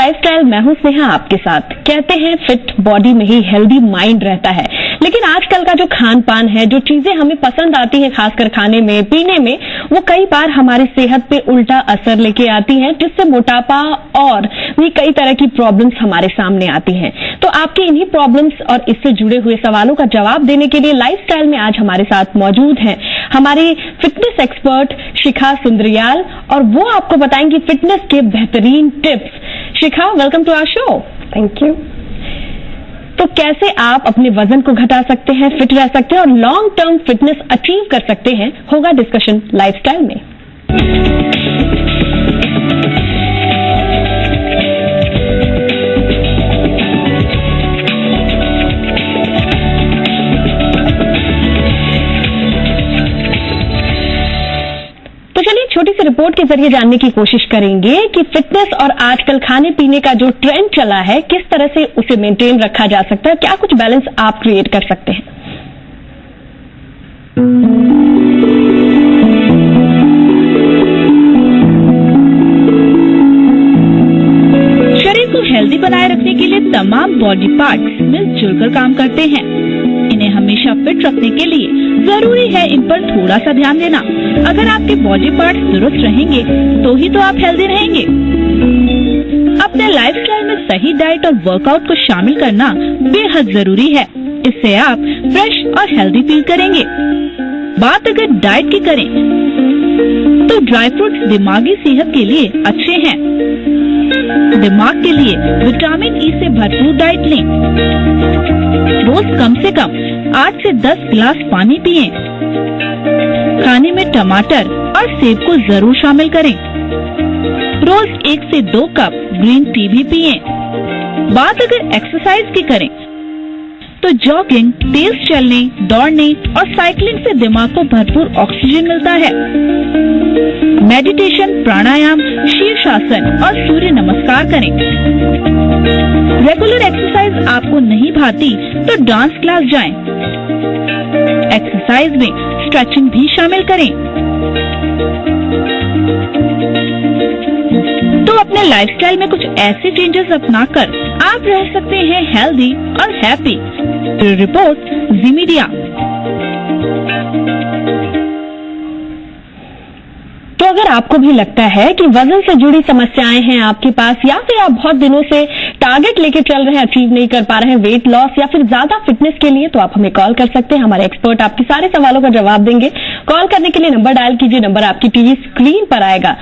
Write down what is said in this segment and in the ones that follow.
Lifestyle, मैं हूं स्नेहा आपके साथ। कहते हैं फिट बॉडी में ही हेल्दी माइंड रहता है, लेकिन आजकल का जो खान पान है, जो चीजें हमें पसंद आती हैं खासकर खाने में पीने में, वो कई बार हमारी सेहत पे उल्टा असर लेके आती हैं, जिससे मोटापा और भी कई तरह की प्रॉब्लम्स हमारे सामने आती हैं। तो आपके इन्हीं प्रॉब्लम्स और इससे जुड़े हुए सवालों का जवाब देने के लिए लाइफस्टाइल में आज हमारे साथ मौजूद हैं हमारी फिटनेस एक्सपर्ट शिखा सुंदरियाल, और वो आपको बताएंगी फिटनेस के बेहतरीन tips. Shikha, welcome to our show. Thank you. तो कैसे आप अपने वजन को घटा सकते हैं, फिट रह सकते हैं और लॉन्ग टर्म फिटनेस अचीव कर सकते हैं, होगा डिस्कशन लाइफस्टाइल में। तो चलिए छोटी सी रिपोर्ट के जरिए जानने की कोशिश करेंगे कि फिटनेस और आजकल खाने पीने का जो ट्रेंड चला है, किस तरह से उसे मेंटेन रखा जा सकता है, क्या कुछ बैलेंस आप क्रिएट कर सकते हैं। शरीर को हेल्दी बनाए रखने के लिए तमाम बॉडी पार्ट्स मिलजुल कर काम करते हैं। इन्हें हमेशा फिट रखने के लिए जरूरी है इन पर थोड़ा सा ध्यान देना। अगर आपके बॉडी पार्ट्स दुरुस्त रहेंगे तो ही तो आप हेल्दी रहेंगे। अपने लाइफस्टाइल में सही डाइट और वर्कआउट को शामिल करना बेहद जरूरी है। इससे आप फ्रेश और हेल्दी फील करेंगे। बात अगर डाइट की करें तो ड्राई फ्रूट्स दिमागी सेहत के लिए अच्छे हैं। दिमाग के लिए विटामिन ई से भरपूर डाइट लें। रोज कम से कम 8 से 10 गिलास पानी पिएं। खाने में टमाटर और सेब को जरूर शामिल करें। रोज 1 से 2 कप ग्रीन टी भी पिएं। बात अगर एक्सरसाइज की करें तो जॉगिंग, तेज चलने, दौड़ने और साइकिलिंग से दिमाग को भरपूर ऑक्सीजन मिलता है। मेडिटेशन, प्राणायाम, शीर्षासन और सूर्य नमस्कार करें। रेगुलर एक्सरसाइज आपको नहीं भाती तो डांस क्लास जाएं। एक्सरसाइज में स्ट्रेचिंग भी शामिल करें। तो अपने लाइफस्टाइल में कुछ ऐसे चेंजेस अपनाकर आप रह सकते हैं हेल्दी और हैप्पी। रिपोर्ट जी मीडिया। तो अगर आपको भी लगता है कि वजन से जुड़ी समस्याएं हैं आपके पास, या फिर आप बहुत दिनों से टारगेट लेके चल रहे हैं, अचीव नहीं कर पा रहे हैं वेट लॉस या फिर ज्यादा फिटनेस के लिए, तो आप हमें कॉल कर सकते हैं। हमारे एक्सपर्ट आपके सारे सवालों का जवाब देंगे। कॉल करने के लिए नंबर डायल कीजिए, नंबर आपकी टीवी स्क्रीन पर आएगा।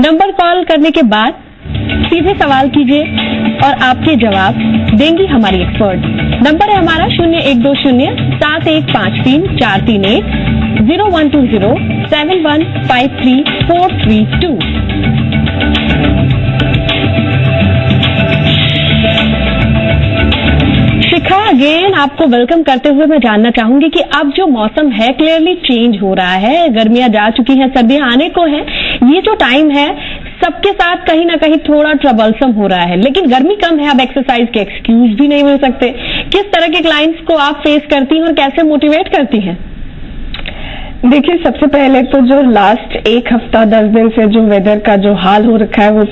नंबर कॉल करने के बाद सीधे सवाल कीजिए और आपके जवाब देंगी हमारी एक्सपर्ट। नंबर है हमारा 0120-7153-431 0120-7153-432। शिखा, अगेन आपको वेलकम करते हुए मैं जानना चाहूंगी कि अब जो मौसम है क्लियरली चेंज हो रहा है, गर्मियां जा चुकी हैं, सर्दियां आने को है। ये जो टाइम है सबके साथ कहीं ना कहीं थोड़ा ट्रबलसम हो रहा है, लेकिन गर्मी कम है, अब एक्सरसाइज के एक्सक्यूज भी नहीं मिल सकते। किस तरह के क्लाइंट्स को आप फेस करती हैं और कैसे मोटिवेट करती हैं? देखिए, सबसे पहले तो जो लास्ट 1 हफ्ता 10 दिन से जो वेदर का जो हाल हो रखा है वो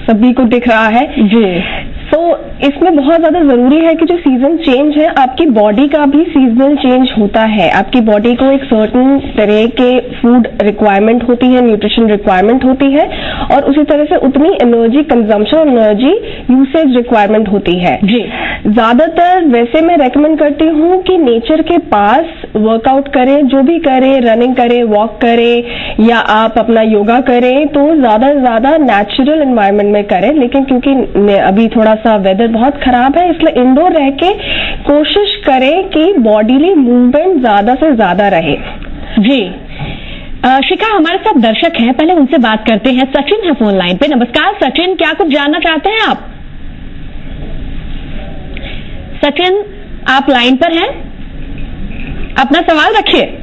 सभी को दिख रहा है जी। तो इसमें बहुत ज्यादा जरूरी है कि जो सीजन चेंज है, आपकी बॉडी का भी सीजनल चेंज होता है। आपकी बॉडी को एक सर्टेन तरह के फूड रिक्वायरमेंट होती है, न्यूट्रिशन रिक्वायरमेंट होती है, और उसी तरह से उतनी energy consumption, energy usage requirement होती है जी। ज्यादातर वैसे मैं रेकमेंड करती हूँ कि नेचर के पास वर्कआउट करें, जो भी करें, रनिंग करें, वॉक करें या आप अपना योगा करें, तो ज्यादा से ज्यादा नेचुरल एनवायरनमेंट में करें। लेकिन क्योंकि अभी थोड़ा सा वेदर बहुत खराब है, इसलिए इंडोर रह के कोशिश करें कि बॉडीली मूवमेंट ज्यादा से ज्यादा रहे जी। शिखा, हमारे साथ दर्शक हैं, पहले उनसे बात करते हैं। सचिन है फोन लाइन पे। नमस्कार सचिन, क्या कुछ जानना चाहते हैं आप? सचिन, आप लाइन पर हैं, अपना सवाल रखिए।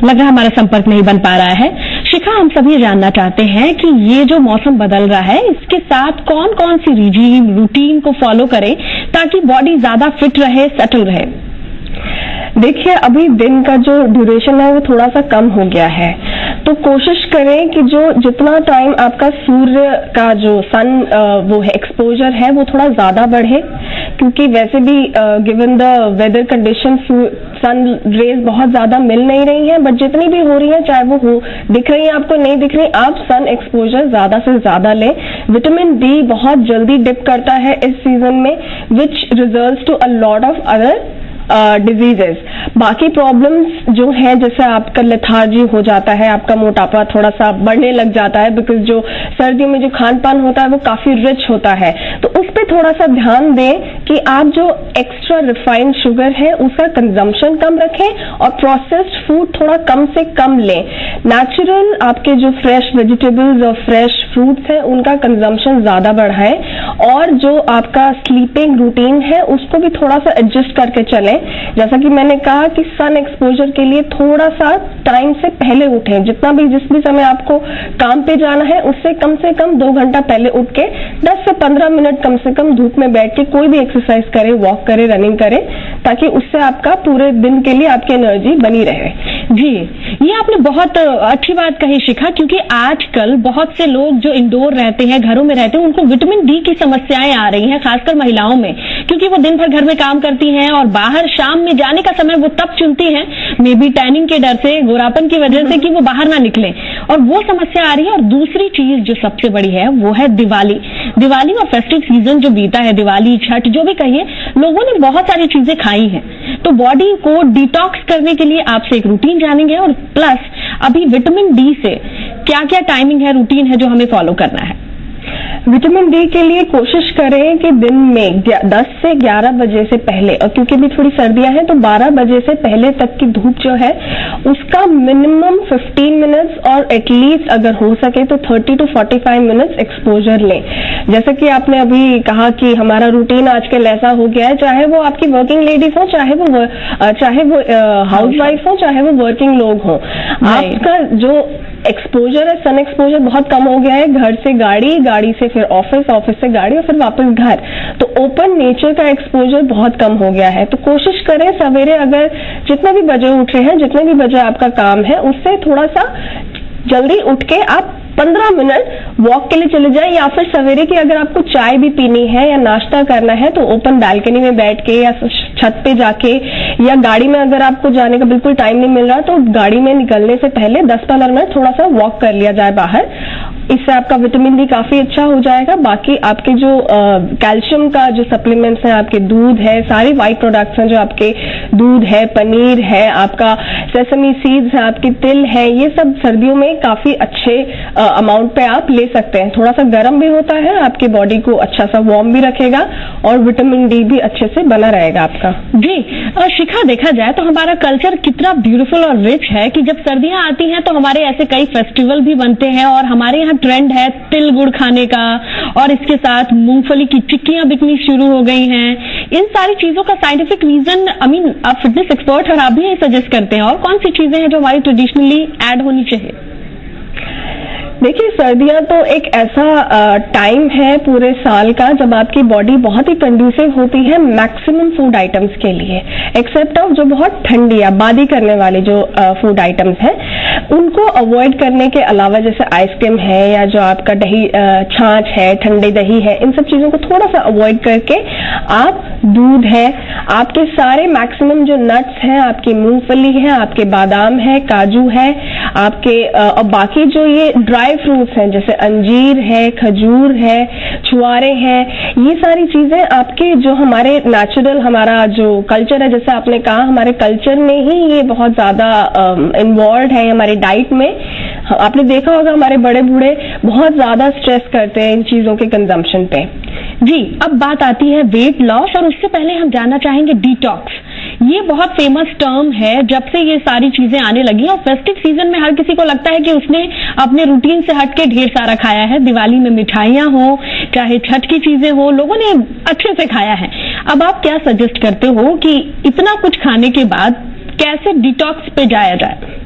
लग रहा हमारा संपर्क नहीं बन पा रहा है। शिखा, हम सभी जानना चाहते हैं कि ये जो मौसम बदल रहा है, इसके साथ कौन कौन सी रिजीम, रूटीन को फॉलो करें ताकि बॉडी ज्यादा फिट रहे, सेटल रहे? देखिए, अभी दिन का जो ड्यूरेशन है वो थोड़ा सा कम हो गया है, तो कोशिश करें कि जो जितना टाइम आपका सूर्य का जो सन वो है एक्सपोजर है वो थोड़ा ज्यादा बढ़े, क्योंकि वैसे भी given the weather condition sun rays बहुत ज्यादा मिल नहीं रही है, बट जितनी भी हो रही है, चाहे वो हो दिख रही है आपको नहीं दिख रही, आप सन एक्सपोजर ज्यादा से ज्यादा लें। विटामिन डी बहुत जल्दी डिप करता है इस सीजन में, which results to a lot of other diseases. बाकी प्रॉब्लम्स जो है, जैसे आपका लेथार्जी हो जाता है, आपका मोटापा थोड़ा सा बढ़ने लग जाता है, बिकॉज जो सर्दियों में जो खान पान होता है वो काफी रिच होता है, तो उस पर थोड़ा सा ध्यान दें कि आप जो एक्स्ट्रा रिफाइंड शुगर है उसका कंजम्पशन कम रखें और प्रोसेस्ड फूड थोड़ा कम से कम लें। नेचुरल आपके जो फ्रेश वेजिटेबल्स और फ्रेश फ्रूट्स हैं उनका कंजम्पशन ज्यादा बढ़ाएं, और जो आपका स्लीपिंग रूटीन है उसको भी थोड़ा सा एडजस्ट करके चलें। जैसा कि मैंने कहा कि सन एक्सपोजर के लिए थोड़ा सा टाइम से पहले उठें, जितना भी जिस भी समय आपको काम पे जाना है उससे कम से कम 2 घंटा पहले उठ के 10 से 15 मिनट कम से कम धूप में बैठ के कोई भी एक्सरसाइज करें, वॉक करें, रनिंग करें, ताकि उससे आपका पूरे दिन के लिए आपकी एनर्जी बनी रहे। जी, ये आपने बहुत अच्छी बात कही शिखा, क्योंकि आजकल बहुत से लोग जो इंडोर रहते हैं, घरों में रहते हैं, उनको विटामिन डी की समस्याएं आ रही हैं, खासकर महिलाओं में, क्योंकि वो दिन भर घर में काम करती हैं और बाहर शाम में जाने का समय वो तब चुनती हैं, मे बी टैनिंग के डर से, गोरापन की वजह से, कि वो बाहर ना निकले, और वो समस्या आ रही है। और दूसरी चीज जो सबसे बड़ी है वो है दिवाली और फेस्टिव सीजन जो बीता है, दिवाली, छठ, जो भी कहिए, लोगों ने बहुत सारी चीजें खाई हैं, तो बॉडी को डिटॉक्स करने के लिए आपसे एक रूटीन जानेंगे, और प्लस अभी विटामिन डी से क्या क्या टाइमिंग है, रूटीन है जो हमें फॉलो करना है। विटामिन डी के लिए कोशिश करें कि दिन में 10 से 11 बजे से पहले, और क्योंकि भी थोड़ी सर्दियां हैं तो 12 बजे से पहले तक की धूप जो है उसका मिनिमम 15 मिनट्स और एटलीस्ट अगर हो सके तो 30 to 45 मिनट्स एक्सपोजर लें। जैसा कि आपने अभी कहा कि हमारा रूटीन आजकल ऐसा हो गया है, चाहे वो आपकी वर्किंग लेडीज हो, चाहे वो हाउस वाइफ हो, चाहे वो वर्किंग लोग हो, आपका जो एक्सपोजर है, सन एक्सपोजर बहुत कम हो गया है। घर से गाड़ी से फिर ऑफिस, ऑफिस से गाड़ी और फिर वापस घर, तो ओपन नेचर का एक्सपोजर बहुत कम हो गया है। तो कोशिश करें सवेरे अगर जितने भी बजे उठ रहे हैं, जितने भी बजे आपका काम है, उससे थोड़ा सा जल्दी उठ के आप 15 मिनट वॉक के लिए चले जाएं, या फिर सवेरे की अगर आपको चाय भी पीनी है या नाश्ता करना है तो ओपन बालकनी में बैठ के या छत पे जाके, या गाड़ी में अगर आपको जाने का बिल्कुल टाइम नहीं मिल रहा तो गाड़ी में निकलने से पहले 10-15 मिनट थोड़ा सा वॉक कर लिया जाए बाहर। इससे आपका विटामिन डी काफी अच्छा हो जाएगा। बाकी आपके जो कैल्शियम का जो सप्लीमेंट्स हैं, आपके दूध है, सारे वाइट प्रोडक्ट्स हैं, जो आपके दूध है, पनीर है, आपका सेसमी सीड्स है, आपकी तिल है, ये सब सर्दियों में काफी अच्छे अमाउंट पे आप ले सकते हैं। थोड़ा सा गर्म भी होता है, आपकी बॉडी को अच्छा सा वार्म भी रखेगा और विटामिन डी भी अच्छे से बना रहेगा आपका। जी शिखा, देखा जाए तो हमारा कल्चर कितना ब्यूटीफुल और रिच है कि जब सर्दियां आती हैं तो हमारे ऐसे कई फेस्टिवल भी बनते हैं, और हमारे यहाँ ट्रेंड है तिल गुड़ खाने का, और इसके साथ मूंगफली की चिक्कियां बिकनी शुरू हो गई हैं। इन सारी चीजों का साइंटिफिक रीजन, आप फिटनेस एक्सपर्ट और आप भी यही सजेस्ट करते हैं, और कौन सी चीजें हैं जो हमारी ट्रेडिशनली ऐड होनी चाहिए? देखिए, सर्दियां तो एक ऐसा टाइम है पूरे साल का जब आपकी बॉडी बहुत ही कंड्यूसिव होती है मैक्सिमम फूड आइटम्स के लिए, एक्सेप्ट ऑफ जो बहुत ठंडी या बादी करने वाले जो फूड आइटम्स हैं, उनको अवॉइड करने के अलावा, जैसे आइसक्रीम है या जो आपका दही छाछ है, ठंडे दही है, इन सब चीजों को थोड़ा सा अवॉइड करके आप दूध है, आपके सारे मैक्सिमम जो नट्स हैं, आपकी मूंगफली है, आपके बादाम है, काजू है, आपके और बाकी जो ये ड्राई फ्रूट्स हैं जैसे अंजीर है, खजूर है, छुआरे हैं, ये सारी चीजें आपके जो हमारे नेचुरल हमारा जो कल्चर है, जैसे आपने कहा हमारे कल्चर में ही ये बहुत ज्यादा इन्वॉल्व है हमारे डाइट में। आपने देखा होगा हमारे बड़े बूढ़े बहुत ज्यादा स्ट्रेस करते हैं इन चीजों के कंजम्पशन पे। जी, अब बात आती है वेट लॉस, और उससे पहले हम जानना चाहेंगे डिटॉक्स। ये बहुत फेमस टर्म है जब से ये सारी चीजें आने लगी, और फेस्टिव सीजन में हर किसी को लगता है कि उसने अपने रूटीन से हटके ढेर सारा खाया है। दिवाली में मिठाइयां हो, चाहे छठ की चीजें हो, लोगों ने अच्छे से खाया है। अब आप क्या सजेस्ट करते हो कि इतना कुछ खाने के बाद कैसे डिटॉक्स पे जाया जाए?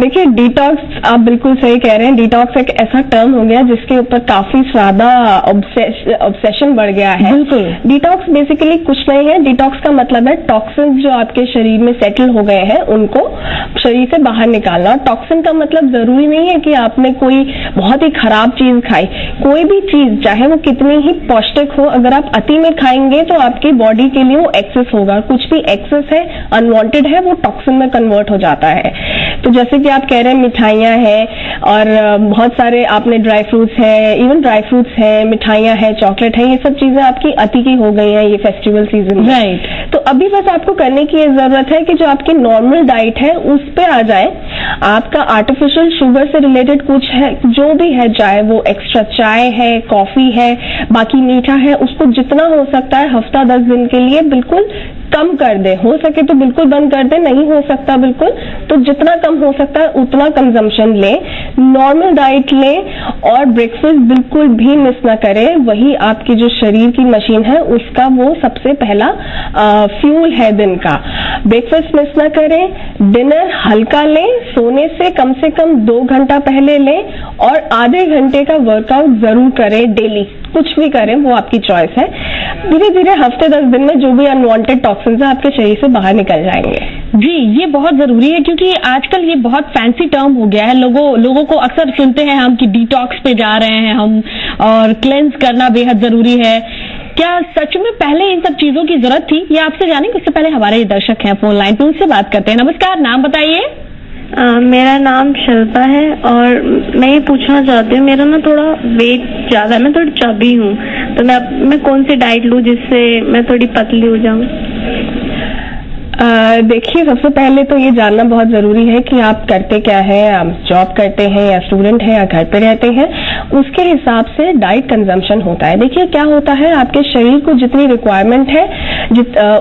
देखिए, डिटॉक्स आप बिल्कुल सही कह रहे हैं। डिटॉक्स एक ऐसा टर्म हो गया जिसके ऊपर काफी ज्यादा ऑब्सेशन बढ़ गया है। बिल्कुल। डिटॉक्स बेसिकली कुछ नहीं है। डिटॉक्स का मतलब है टॉक्सिन जो आपके शरीर में सेटल हो गए हैं उनको शरीर से बाहर निकालना। टॉक्सिन का मतलब जरूरी नहीं है कि आपने कोई बहुत ही खराब चीज खाई। कोई भी चीज चाहे वो कितनी ही पौष्टिक हो, अगर आप अति में खाएंगे तो आपकी बॉडी के लिए वो एक्सेस होगा। कुछ भी एक्सेस है, अनवांटेड है, वो टॉक्सिन में कन्वर्ट हो जाता है। तो जैसे कि आप कह रहे हैं मिठाइयां हैं और बहुत सारे आपने ड्राई फ्रूट्स है, इवन ड्राई फ्रूट्स है, मिठाइयां है, चॉकलेट है, ये सब चीजें आपकी अति की हो गई हैं ये फेस्टिवल सीजन में। राइट। तो अभी बस आपको करने की ये जरूरत है कि जो आपकी नॉर्मल डाइट है उस पे आ जाए। आपका आर्टिफिशियल शुगर से रिलेटेड कुछ है, जो भी है, चाहे वो एक्स्ट्रा चाय है, कॉफी है, बाकी मीठा है, उसको जितना हो सकता है हफ्ता 10 दिन के लिए बिल्कुल कम कर दे। हो सके तो बिल्कुल बंद कर दे, नहीं हो सकता बिल्कुल तो जितना कम हो सकता है उतना कंजम्पशन ले, नॉर्मल डाइट ले और ब्रेकफास्ट बिल्कुल भी मिस ना करे। वही आपकी जो शरीर की मशीन है उसका वो सबसे पहला फ्यूल है दिन का। ब्रेकफास्ट मिस ना करें, डिनर हल्का लें, सोने से कम 2 घंटा पहले लें और आधे घंटे का वर्कआउट जरूर करें डेली। कुछ भी करें, वो आपकी चॉइस है। धीरे धीरे हफ्ते 10 दिन में जो भी अनवांटेड टॉक्सिन्स है आपके शरीर से बाहर निकल जाएंगे। जी, ये बहुत जरूरी है क्योंकि आजकल ये बहुत फैंसी टर्म हो गया है। लोगों को अक्सर सुनते हैं हम कि डिटॉक्स पे जा रहे हैं हम और क्लेंस करना बेहद जरूरी है। क्या सच में पहले इन सब चीजों की जरूरत थी? ये आपसे जानेंगे। उससे पहले हमारे दर्शक हैं फोन लाइन पे, उनसे बात करते हैं। नमस्कार, नाम बताइए। मेरा नाम शिल्पा है और मैं ये पूछना चाहती हूँ, मेरा ना थोड़ा वेट ज्यादा है, मैं थोड़ी चबी हूँ, तो मैं कौन सी डाइट लूँ जिससे मैं थोड़ी पतली हो जाऊँ? देखिए, सबसे पहले तो ये जानना बहुत जरूरी है कि आप करते क्या है, आप जॉब करते हैं या स्टूडेंट हैं या घर पे रहते हैं, उसके हिसाब से डाइट कंजम्पशन होता है। देखिए क्या होता है, आपके शरीर को जितनी रिक्वायरमेंट है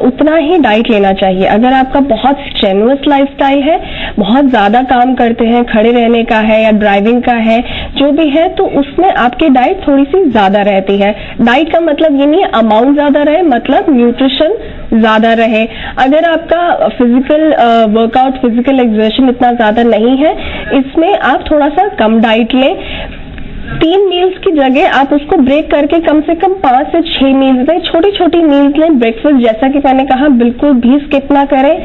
उतना ही डाइट लेना चाहिए। अगर आपका बहुत स्ट्रेनुअस लाइफस्टाइल है, बहुत ज्यादा काम करते हैं, खड़े रहने का है या ड्राइविंग का है, जो भी है, तो उसमें आपकी डाइट थोड़ी सी ज्यादा रहती है। डाइट का मतलब ये नहीं है अमाउंट ज्यादा रहे, मतलब न्यूट्रिशन ज्यादा रहे। अगर आपका फिजिकल वर्कआउट, फिजिकल एक्सर्शन इतना ज्यादा नहीं है, इसमें आप थोड़ा सा कम डाइट लें। 3 मील्स की जगह आप उसको ब्रेक करके कम से कम 5 से 6 मील्स लें। छोटी छोटी मील्स लें। ब्रेकफास्ट जैसा कि मैंने कहा बिल्कुल भी स्किप ना करें।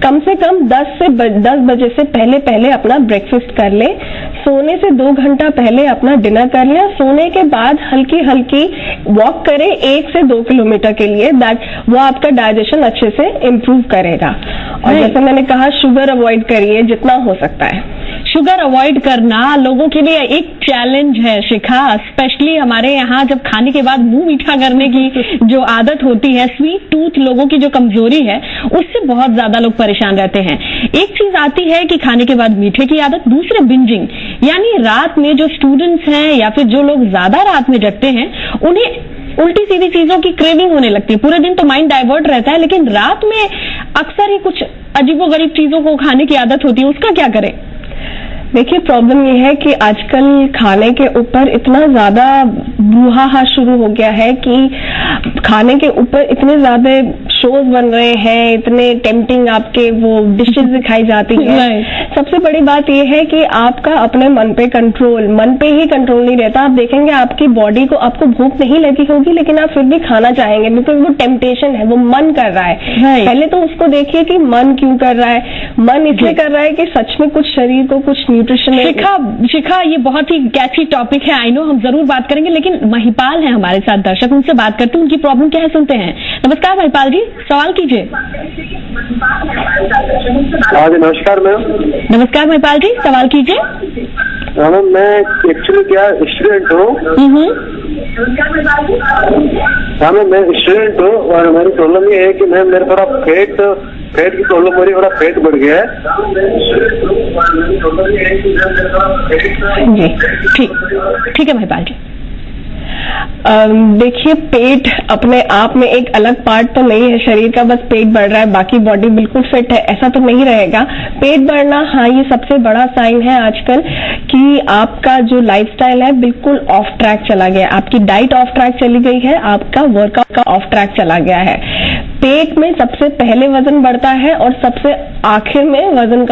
कम से कम 10 बजे से पहले अपना ब्रेकफास्ट कर लें। सोने से 2 घंटा पहले अपना डिनर कर लें। सोने के बाद हल्की हल्की वॉक करें 1 से 2 किलोमीटर के लिए। वो आपका डाइजेशन अच्छे से इम्प्रूव करेगा। और जैसे मैंने कहा, शुगर अवॉइड करिए जितना हो सकता है। शुगर अवॉइड करना लोगों के लिए एक चैलेंज है शिखा, स्पेशली हमारे यहाँ जब खाने के बाद मुंह मीठा करने की जो आदत होती है, स्वीट टूथ लोगों की जो कमजोरी है, उससे बहुत ज्यादा लोग परेशान रहते हैं। एक चीज आती है कि खाने के बाद मीठे की आदत, दूसरे बिंजिंग, यानी रात में जो स्टूडेंट्स हैं या फिर जो लोग ज्यादा रात में जगते हैं उन्हें उल्टी सीधी चीजों की क्रेविंग होने लगती है। पूरे दिन तो माइंड डाइवर्ट रहता है, लेकिन रात में अक्सर ही कुछ अजीबोगरीब चीजों को खाने की आदत होती है। उसका क्या करें? देखिए, प्रॉब्लम ये है कि आजकल खाने के ऊपर इतना ज्यादा बूहाहा शुरू हो गया है कि खाने के ऊपर इतने ज्यादा शोज बन रहे हैं, इतने टेम्पटिंग आपके वो डिशेज दिखाई जाती है। सबसे बड़ी बात ये है कि आपका अपने मन पे ही कंट्रोल नहीं रहता। आप देखेंगे आपकी बॉडी को, आपको भूख नहीं लगी होगी लेकिन आप फिर भी खाना चाहेंगे, बिकॉज वो टेम्पटेशन है, वो मन कर रहा है। पहले तो उसको देखिए कि मन क्यों कर रहा है। मन इसलिए कर रहा है कि सच में कुछ शरीर को कुछ न्यूट्रिशन। शिखा, ये बहुत ही कैची टॉपिक है, आई नो, हम जरूर बात करेंगे, लेकिन महिपाल है हमारे साथ दर्शक, उनसे बात करते हैं, उनकी प्रॉब्लम क्या है सुनते हैं। नमस्कार महिपाल जी, सवाल कीजिए। हाँ जी, नमस्कार मैम। नमस्कार महिपाल जी, सवाल कीजिए। हाँ मैम, मैं एक्चुअली क्या स्टूडेंट हूँ। हाँ मैम, मैं स्टूडेंट हूँ और मेरी प्रॉब्लम ये है कि मैम मेरा थोड़ा पेट की प्रॉब्लम हो रही है, थोड़ा पेट बढ़ गया है। जी, ठीक है महिपाल जी। देखिए, पेट अपने आप में एक अलग पार्ट तो नहीं है शरीर का, बस पेट बढ़ रहा है, बाकी बॉडी बिल्कुल फिट है, ऐसा तो नहीं रहेगा। पेट बढ़ना, हाँ, ये सबसे बड़ा साइन है आजकल कि आपका जो लाइफस्टाइल है बिल्कुल ऑफ ट्रैक चला गया, आपकी डाइट ऑफ ट्रैक चली गई है, आपका वर्कआउट का ऑफ ट्रैक चला गया है। पेट में सबसे पहले वजन बढ़ता है और सबसे आखिर में वजन